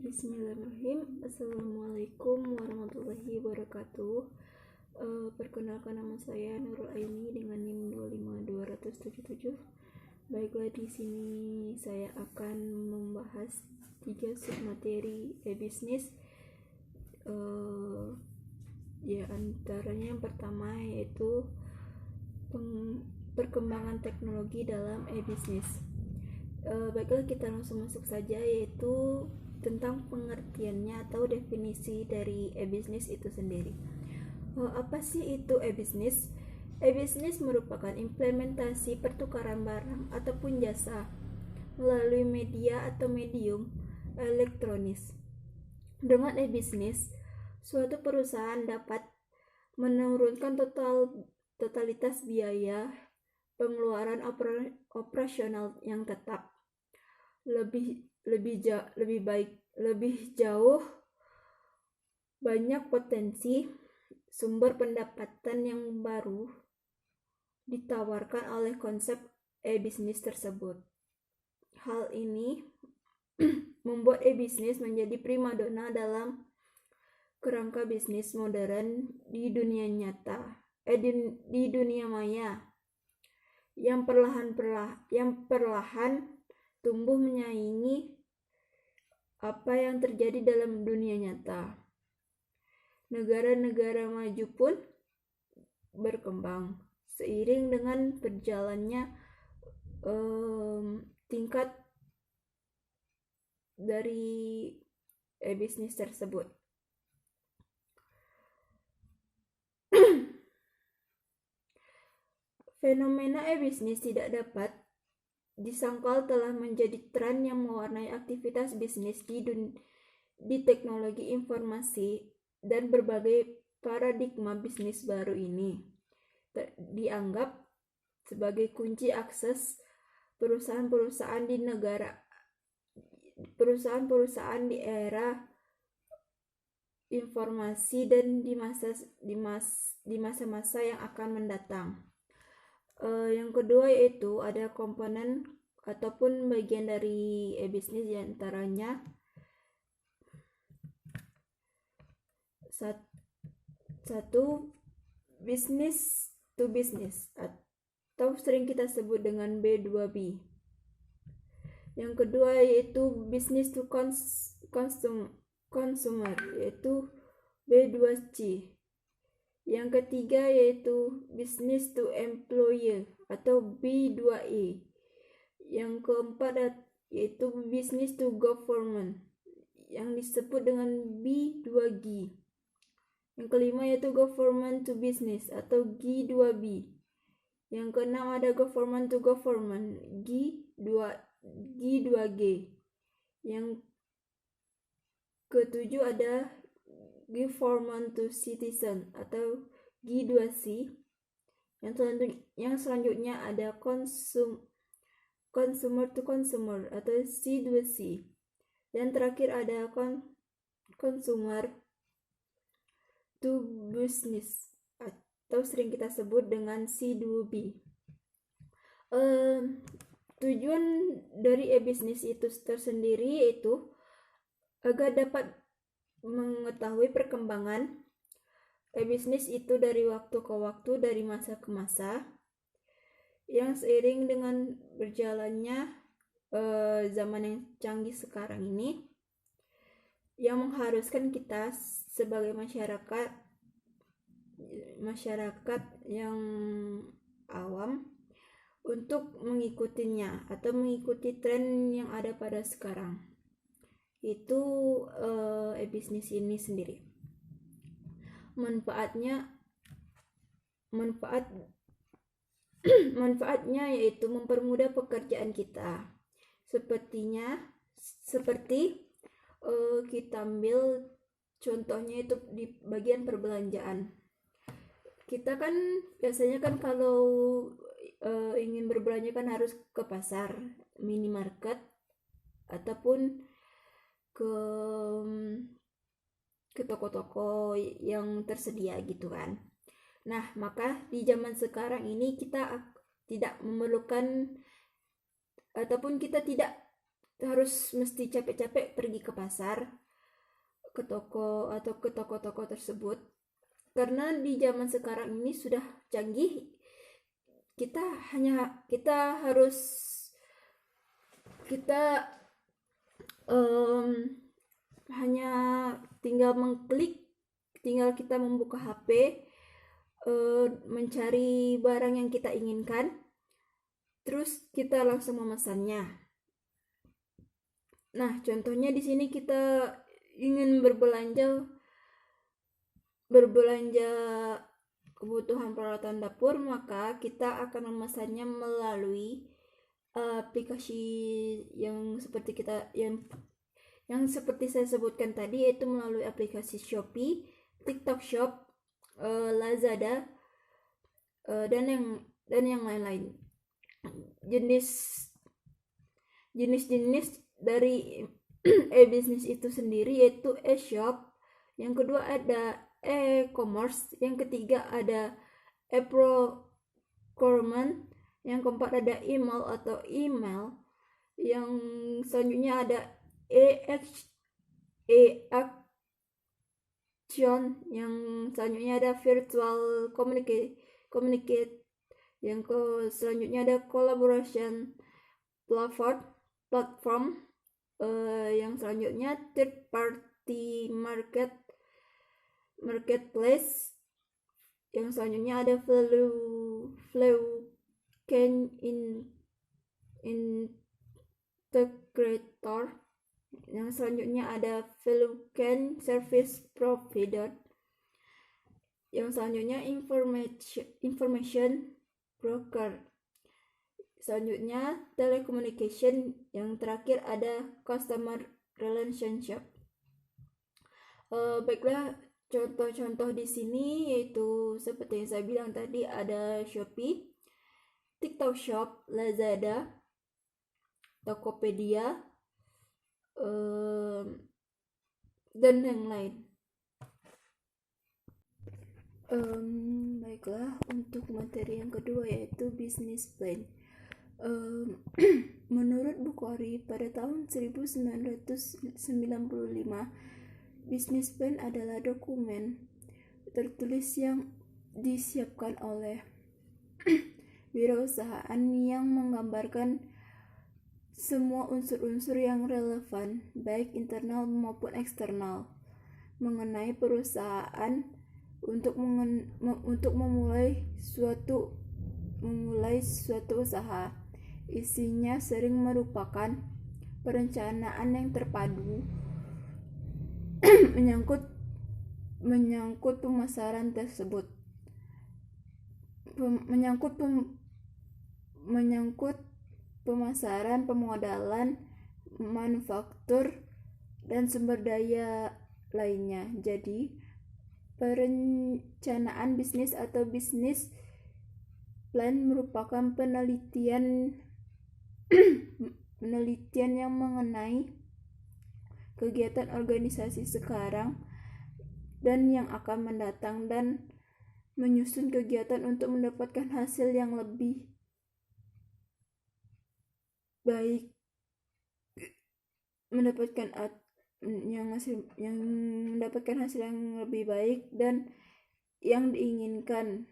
Bismillahirrahmanirrahim. Assalamualaikum warahmatullahi wabarakatuh. Perkenalkan, nama saya Nurul Aini dengan NIM 25277. Baiklah, di sini saya akan membahas 3 submateri e-bisnis. Antaranya yang pertama yaitu perkembangan teknologi dalam e-bisnis. Baiklah, kita langsung masuk saja, yaitu tentang pengertiannya atau definisi dari e-bisnis itu sendiri. Apa sih itu e-bisnis? E-bisnis merupakan implementasi pertukaran barang ataupun jasa melalui media atau medium elektronis. Dengan e-bisnis, suatu perusahaan dapat menurunkan totalitas biaya pengeluaran operasional yang tetap, lebih jauh banyak potensi sumber pendapatan yang baru ditawarkan oleh konsep e-bisnis tersebut. Hal ini membuat e-bisnis menjadi primadona dalam kerangka bisnis modern di dunia di dunia maya yang perlahan tumbuh menyaingi apa yang terjadi dalam dunia nyata. Negara-negara maju pun berkembang seiring dengan berjalannya tingkat dari e-bisnis tersebut. Fenomena e-bisnis tidak dapat disangkal telah menjadi tren yang mewarnai aktivitas bisnis di teknologi informasi, dan berbagai paradigma bisnis baru ini dianggap sebagai kunci akses perusahaan-perusahaan di era informasi dan di masa-masa yang akan mendatang. Yang kedua yaitu ada komponen ataupun bagian dari e-bisnis, diantaranya satu, business to business atau sering kita sebut dengan B2B. Yang kedua yaitu business to consumer yaitu B2C. Yang ketiga yaitu business to employer atau B2E. Yang keempat yaitu business to government yang disebut dengan B2G. Yang kelima yaitu government to business atau G2B. Yang keenam ada government to government G2G. Yang ketujuh ada government to citizen atau G2C. Yang selanjutnya ada consumer to consumer atau C2C. Dan terakhir ada consumer to business atau sering kita sebut dengan C2B. Tujuan dari e-bisnis itu tersendiri yaitu agar dapat mengetahui perkembangan e-bisnis itu dari waktu ke waktu, dari masa ke masa, yang seiring dengan berjalannya zaman yang canggih sekarang ini, yang mengharuskan kita sebagai masyarakat yang awam untuk mengikutinya atau mengikuti tren yang ada pada sekarang. Itu e-bisnis ini sendiri. Manfaatnya yaitu mempermudah pekerjaan kita. Seperti kita ambil contohnya itu di bagian perbelanjaan. Kita kan biasanya kan kalau ingin berbelanja kan harus ke pasar, minimarket, ataupun ke toko-toko yang tersedia gitu kan. Nah, maka di zaman sekarang ini kita tidak memerlukan ataupun kita tidak harus mesti capek-capek pergi ke pasar, ke toko atau ke toko-toko tersebut, karena di zaman sekarang ini sudah canggih. Kita harus kita hanya tinggal kita membuka HP, mencari barang yang kita inginkan, terus kita langsung memesannya. Nah, contohnya di sini kita ingin berbelanja kebutuhan peralatan dapur, maka kita akan memesannya melalui aplikasi yang seperti saya sebutkan tadi, yaitu melalui aplikasi Shopee, TikTok Shop, Lazada, dan yang lain-lain. Jenis dari e-business itu sendiri yaitu e-shop, yang kedua ada e-commerce, yang ketiga ada e-procurement, yang keempat ada email, yang selanjutnya ada e-action, yang selanjutnya ada virtual communicate, yang selanjutnya ada collaboration platform, yang selanjutnya third party marketplace, yang selanjutnya ada value chain integrator, yang selanjutnya ada value chain service provider, yang selanjutnya information broker, selanjutnya telecommunication, yang terakhir ada customer relationship. Baiklah, contoh-contoh di sini yaitu seperti yang saya bilang tadi, ada Shopee, TikTok Shop, Lazada, Tokopedia, dan yang lain. Baiklah, untuk materi yang kedua yaitu business plan. Menurut Bukhari, pada tahun 1995, business plan adalah dokumen tertulis yang disiapkan oleh wirausahaan yang menggambarkan semua unsur-unsur yang relevan, baik internal maupun eksternal, mengenai perusahaan untuk memulai suatu usaha. Isinya sering merupakan perencanaan yang terpadu menyangkut pemasaran tersebut, menyangkut pemasaran, pemodalan, manufaktur, dan sumber daya lainnya. Jadi, perencanaan bisnis atau bisnis plan merupakan penelitian yang mengenai kegiatan organisasi sekarang dan yang akan mendatang, dan menyusun kegiatan untuk mendapatkan hasil yang lebih baik, mendapatkan hasil yang lebih baik dan yang diinginkan,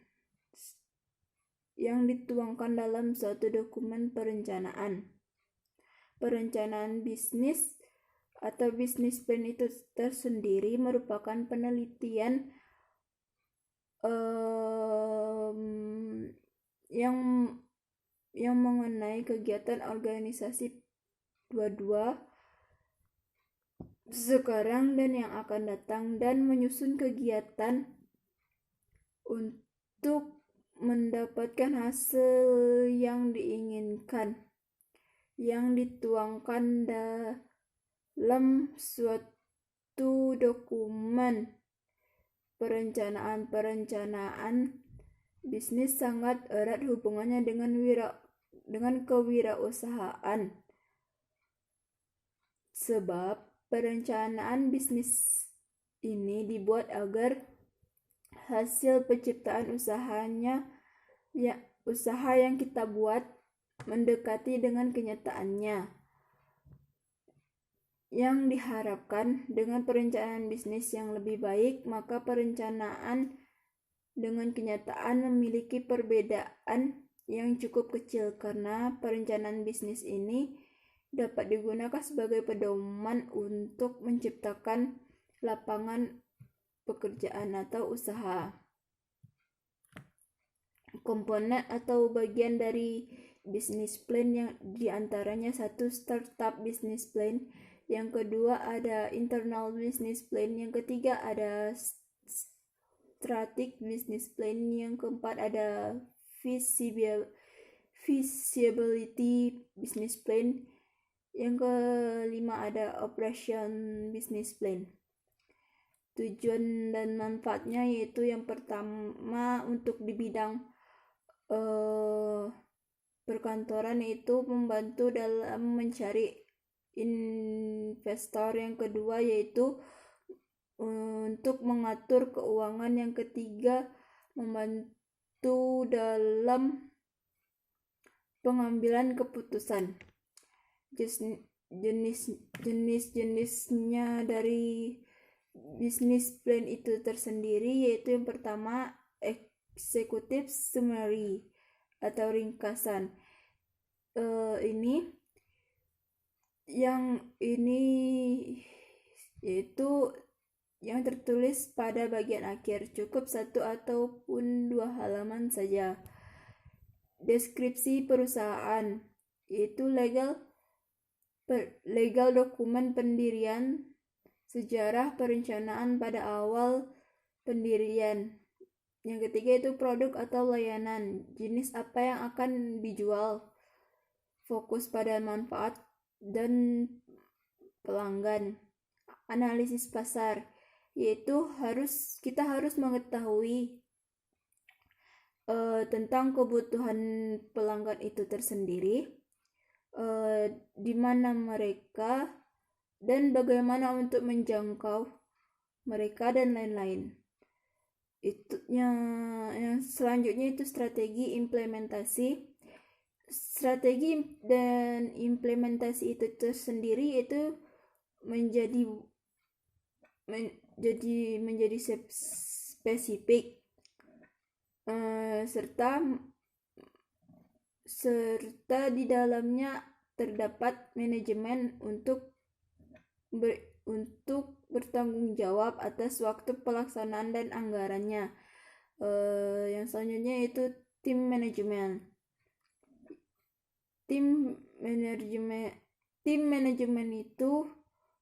yang dituangkan dalam suatu dokumen perencanaan. Perencanaan bisnis atau bisnis plan itu tersendiri merupakan penelitian yang mengenai kegiatan organisasi sekarang dan yang akan datang, dan menyusun kegiatan untuk mendapatkan hasil yang diinginkan, yang dituangkan dalam suatu dokumen perencanaan. Bisnis sangat erat hubungannya dengan kewirausahaan, sebab perencanaan bisnis ini dibuat agar hasil penciptaan usaha yang kita buat mendekati dengan kenyataannya. Yang diharapkan dengan perencanaan bisnis yang lebih baik, maka perencanaan dengan kenyataan memiliki perbedaan yang cukup kecil, karena perencanaan bisnis ini dapat digunakan sebagai pedoman untuk menciptakan lapangan pekerjaan atau usaha. Komponen atau bagian dari business plan yang diantaranya satu, startup business plan, yang kedua ada internal business plan, yang ketiga ada strategic business plan, yang keempat ada feasibility business plan, yang kelima ada operation business plan. Tujuan dan manfaatnya yaitu yang pertama untuk di bidang perkantoran, yaitu membantu dalam mencari investor, yang kedua yaitu untuk mengatur keuangan, yang ketiga membantu dalam pengambilan keputusan. Jenis-jenisnya dari business plan itu tersendiri yaitu yang pertama executive summary atau ringkasan. Ini yaitu yang tertulis pada bagian akhir, cukup 1 ataupun 2 halaman saja. Deskripsi perusahaan yaitu legal dokumen pendirian, sejarah perencanaan pada awal pendirian. Yang ketiga itu produk atau layanan, jenis apa yang akan dijual, fokus pada manfaat dan pelanggan. Analisis pasar, yaitu kita harus mengetahui tentang kebutuhan pelanggan itu tersendiri, di mana mereka dan bagaimana untuk menjangkau mereka dan lain-lain. Itu yang selanjutnya itu strategi implementasi. Strategi dan implementasi itu tersendiri itu menjadi spesifik, serta di dalamnya terdapat manajemen untuk bertanggung jawab atas waktu pelaksanaan dan anggarannya. Yang selanjutnya itu tim manajemen. Tim manajemen itu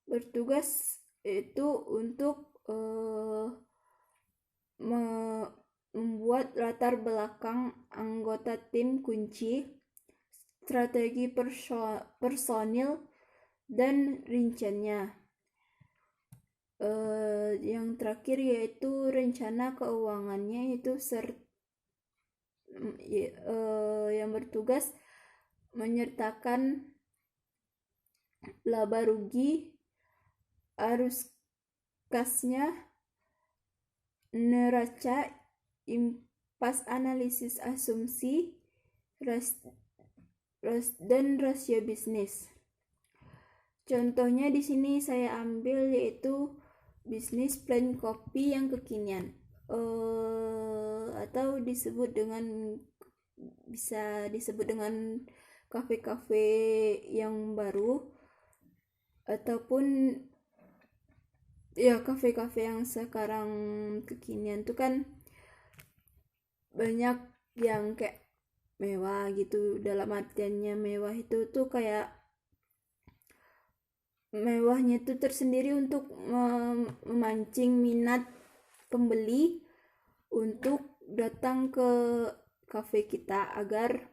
bertugas itu untuk membuat latar belakang anggota tim kunci, strategi personil dan rinciannya. Yang terakhir yaitu rencana keuangannya, itu yang bertugas menyertakan laba rugi, arus kasnya, neraca, impas, analisis asumsi, dan rasio bisnis. Contohnya di sini saya ambil yaitu bisnis plan kopi yang kekinian, atau bisa disebut dengan kafe-kafe yang baru, ataupun ya kafe-kafe yang sekarang kekinian tuh kan banyak yang kayak mewah gitu. Dalam artiannya mewah itu tuh kayak mewahnya itu tersendiri untuk memancing minat pembeli untuk datang ke kafe kita, agar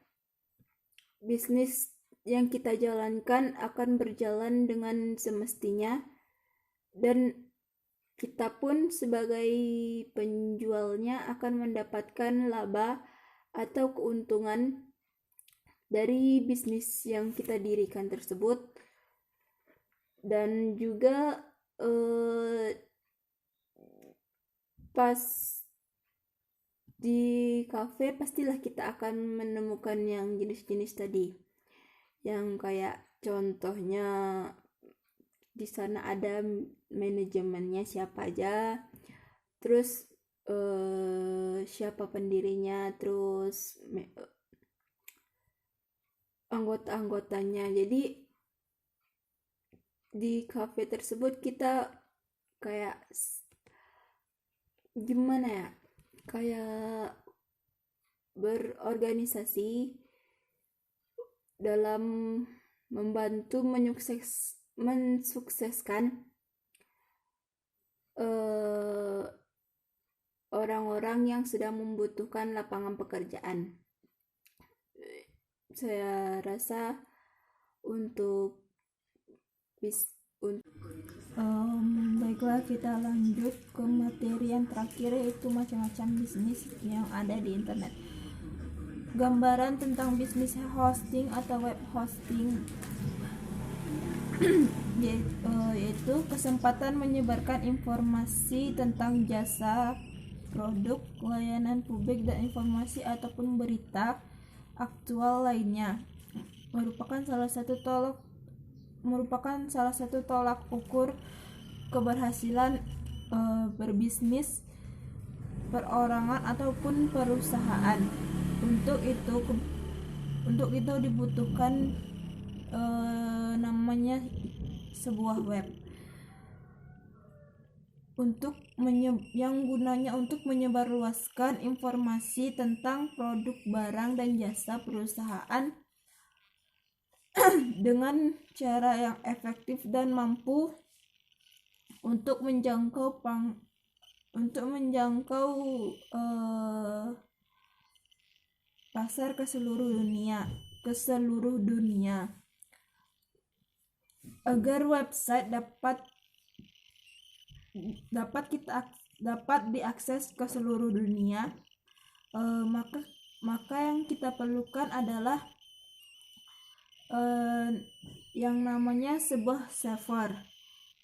bisnis yang kita jalankan akan berjalan dengan semestinya, dan kita pun sebagai penjualnya akan mendapatkan laba atau keuntungan dari bisnis yang kita dirikan tersebut. Dan juga pas di kafe pastilah kita akan menemukan yang jenis-jenis tadi, yang kayak contohnya di sana ada manajemennya siapa aja, terus siapa pendirinya, terus anggota-anggotanya. Jadi di cafe tersebut kita kayak gimana ya, kayak berorganisasi dalam membantu mensukseskan orang-orang yang sedang membutuhkan lapangan pekerjaan. Saya rasa untuk baiklah, kita lanjut ke materi yang terakhir, yaitu macam-macam bisnis yang ada di internet. Gambaran tentang bisnis hosting atau web hosting yaitu kesempatan menyebarkan informasi tentang jasa, produk, layanan publik, dan informasi ataupun berita aktual lainnya. Merupakan salah satu tolak ukur keberhasilan berbisnis perorangan ataupun perusahaan. Untuk itu dibutuhkan namanya sebuah web yang gunanya untuk menyebarluaskan informasi tentang produk, barang, dan jasa perusahaan dengan cara yang efektif dan mampu untuk menjangkau pasar ke seluruh dunia. Agar website dapat diakses ke seluruh dunia, maka yang kita perlukan adalah yang namanya sebuah server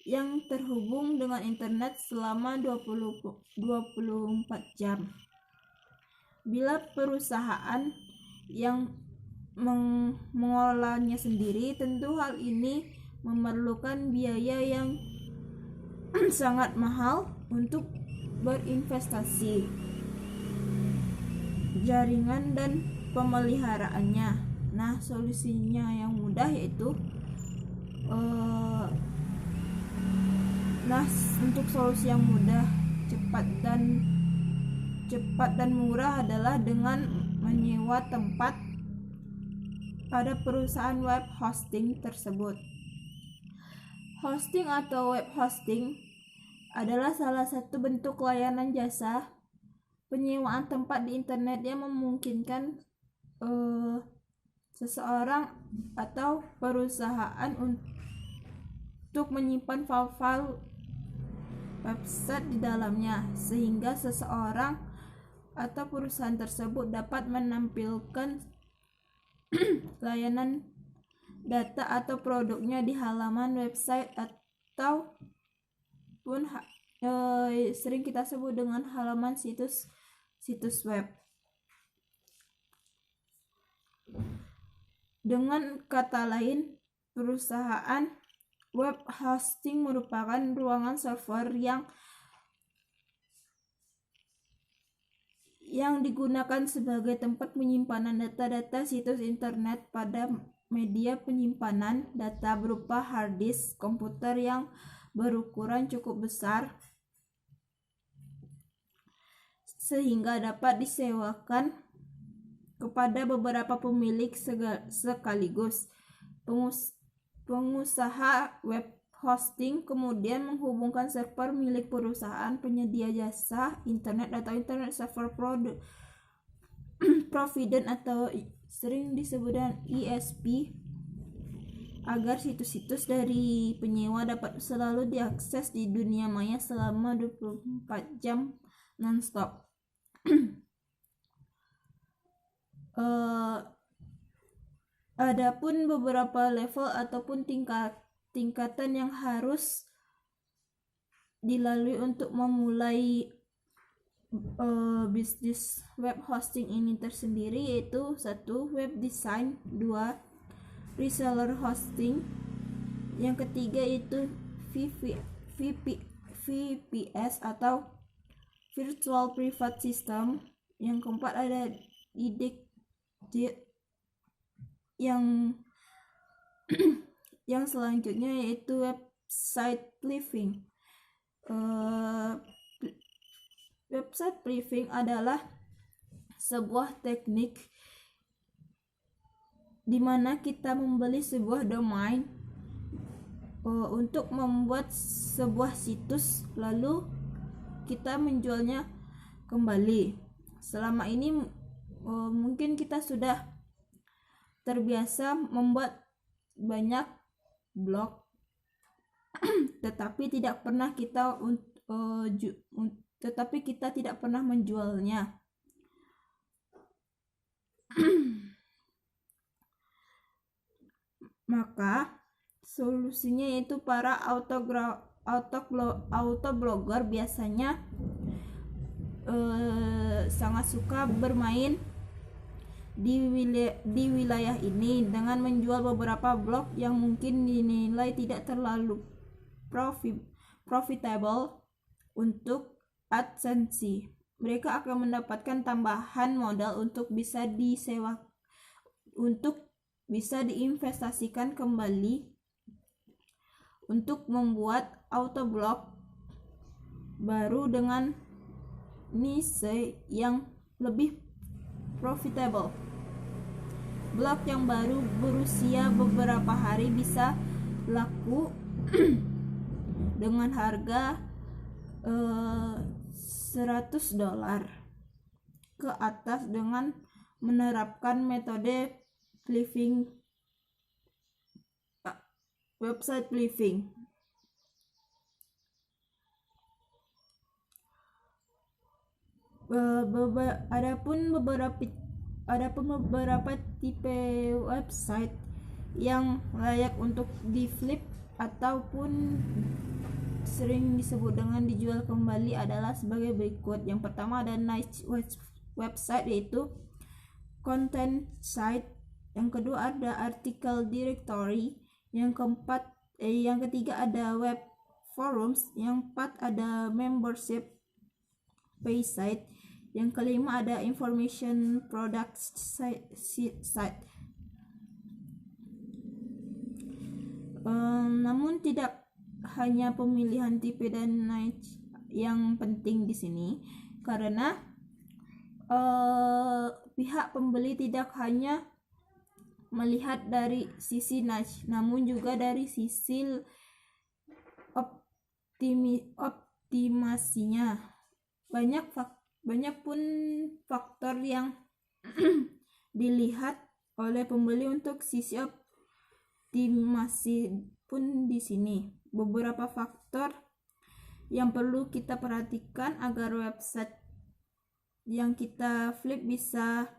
yang terhubung dengan internet selama 24 jam. Bila perusahaan yang mengolahnya sendiri, tentu hal ini memerlukan biaya yang sangat mahal untuk berinvestasi, jaringan, dan pemeliharaannya. Nah, solusinya yang mudah yaitu untuk solusi yang mudah, cepat dan murah adalah dengan menyewa tempat pada perusahaan web hosting tersebut. Hosting atau web hosting adalah salah satu bentuk layanan jasa penyewaan tempat di internet yang memungkinkan seseorang atau perusahaan untuk menyimpan file-file website di dalamnya, sehingga seseorang atau perusahaan tersebut dapat menampilkan layanan data atau produknya di halaman website atau pun sering kita sebut dengan halaman situs web. Dengan kata lain, perusahaan web hosting merupakan ruangan server yang digunakan sebagai tempat penyimpanan data-data situs internet pada media penyimpanan data berupa hard disk komputer yang berukuran cukup besar sehingga dapat disewakan kepada beberapa pemilik sekaligus. Pengusaha web hosting kemudian menghubungkan server milik perusahaan penyedia jasa internet atau internet server provider atau sering disebut dengan ISP agar situs-situs dari penyewa dapat selalu diakses di dunia maya selama 24 jam non-stop. Adapun beberapa level ataupun tingkatan yang harus dilalui untuk memulai bisnis web hosting ini tersendiri, yaitu 1. Web design, 2. Reseller hosting, yang ketiga itu VPS atau Virtual Private System. Yang keempat ada yang selanjutnya yaitu website briefing. Website briefing adalah sebuah teknik di mana kita membeli sebuah domain untuk membuat sebuah situs, lalu kita menjualnya kembali. Selama ini mungkin kita sudah terbiasa membuat banyak blog, tetapi kita tidak pernah menjualnya. Maka solusinya yaitu para autoblogger biasanya sangat suka bermain di wilayah ini dengan menjual beberapa blog yang mungkin dinilai tidak terlalu profitable untuk AdSense. Mereka akan mendapatkan tambahan modal untuk bisa diinvestasikan kembali untuk membuat autoblog baru dengan niche yang lebih profitable. Blog yang baru berusia beberapa hari bisa laku dengan harga $100 ke atas dengan menerapkan metode website briefing. Adapun beberapa tipe website yang layak untuk di flip ataupun sering disebut dengan dijual kembali adalah sebagai berikut. Yang pertama ada niche website, yaitu content site. Yang kedua ada article directory. Yang ketiga ada web forums. Yang keempat ada membership page site. Yang kelima ada information product site. Namun tidak hanya pemilihan tipe dan niche yang penting di sini, karena pihak pembeli tidak hanya melihat dari sisi niche, namun juga dari sisi optimasinya. Banyak pun faktor yang dilihat oleh pembeli untuk sisi optimasi pun di sini. Beberapa faktor yang perlu kita perhatikan agar website yang kita flip bisa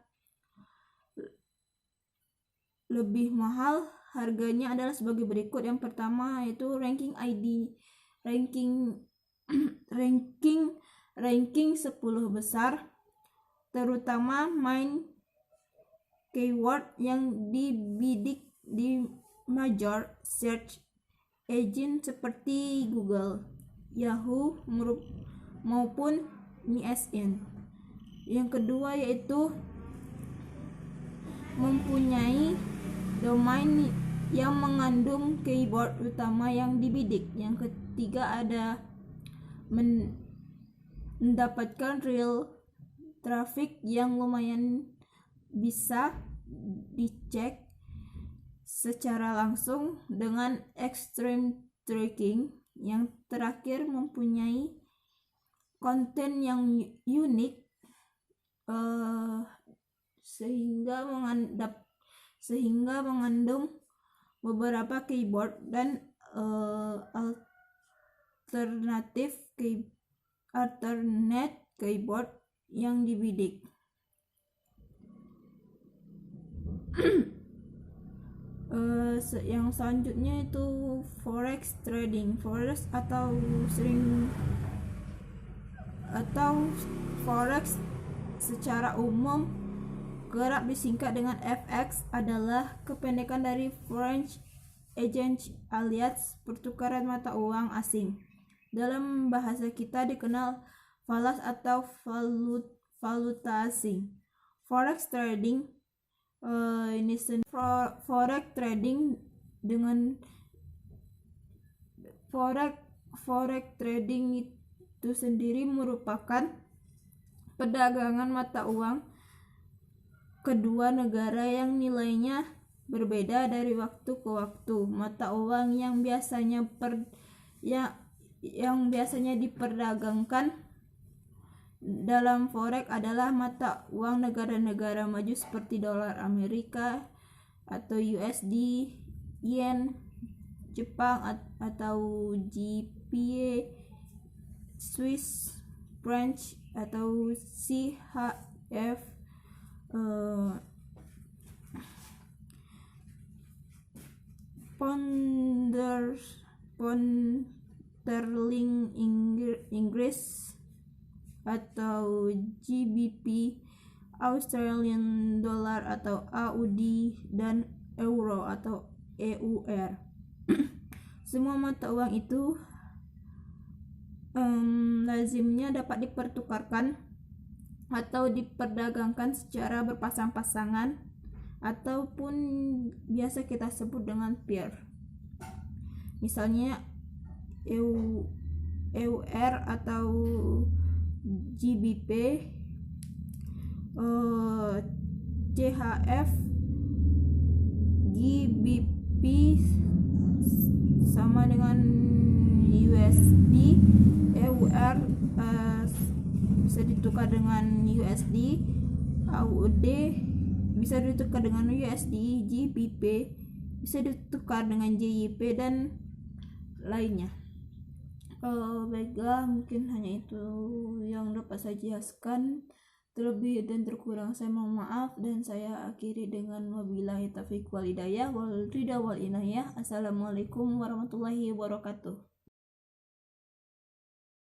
lebih mahal harganya adalah sebagai berikut. Yang pertama yaitu ranking 10 besar, terutama main keyword yang dibidik di major search engine seperti Google, Yahoo maupun MSN. Yang kedua yaitu mempunyai domain yang mengandung keyword utama yang dibidik. Yang ketiga ada mendapatkan real traffic yang lumayan bisa dicek secara langsung dengan extreme tracking. Yang terakhir mempunyai konten yang unik sehingga mengandung beberapa keyword dan alternate keyword yang dibidik. Yang selanjutnya itu forex trading. Forex forex secara umum kerap disingkat dengan FX adalah kependekan dari French exchange alias pertukaran mata uang asing. Dalam bahasa kita dikenal falas atau valuta asing. Forex trading Forex trading itu sendiri merupakan perdagangan mata uang kedua negara yang nilainya berbeda dari waktu ke waktu. Mata uang yang biasanya diperdagangkan dalam forex adalah mata uang negara-negara maju seperti dolar Amerika atau USD, yen Jepang atau GBP, Swiss franc atau CHF, pound sterling Inggris atau GBP, Australian dollar atau AUD, dan euro atau EUR. Semua mata uang itu lazimnya dapat dipertukarkan atau diperdagangkan secara berpasang-pasangan ataupun biasa kita sebut dengan pair. Misalnya EUR atau GBP, CHF, GBP sama dengan USD, EUR bisa ditukar dengan USD, AUD bisa ditukar dengan USD, GBP bisa ditukar dengan JYP dan lainnya. Baiklah, mungkin hanya itu yang dapat saya jelaskan. Terlebih dan terkurang saya mohon maaf, dan saya akhiri dengan wabillahi taufiq wal hidayah wal ridha wal inayah. Assalamualaikum warahmatullahi wabarakatuh.